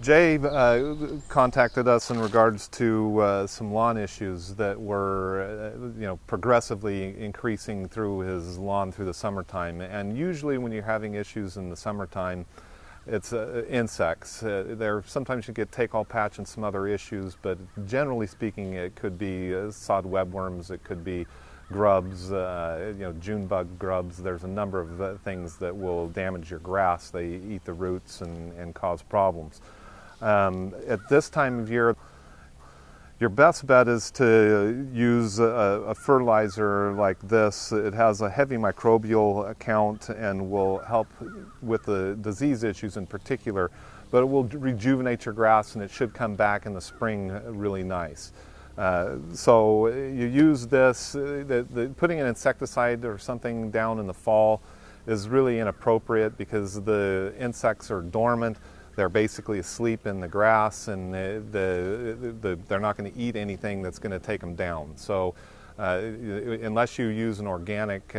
Jay contacted us in regards to some lawn issues that were, progressively increasing through his lawn through the summertime. And usually, when you're having issues in the summertime, it's insects. Sometimes you get take-all patch and some other issues, but generally speaking, it could be sod webworms. It could be grubs, June bug grubs. There's a number of things that will damage your grass. They eat the roots and cause problems. At this time of year, your best bet is to use a fertilizer like this. It has a heavy microbial count and will help with the disease issues in particular, but it will rejuvenate your grass and it should come back in the spring really nice. So you use this, putting an insecticide or something down in the fall is really inappropriate because the insects are dormant. They're basically asleep in the grass, and they're not going to eat anything that's going to take them down. So unless you use an organic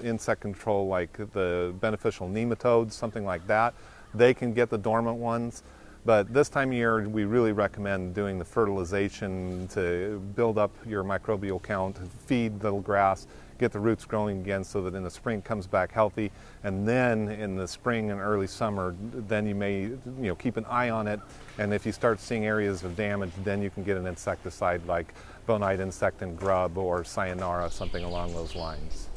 insect control like the beneficial nematodes, something like that, they can get the dormant ones. But this time of year, we really recommend doing the fertilization to build up your microbial count, feed the grass, get the roots growing again so that in the spring it comes back healthy. And then in the spring and early summer, then you may keep an eye on it. And if you start seeing areas of damage, then you can get an insecticide like bonite insect and grub or sayonara, something along those lines.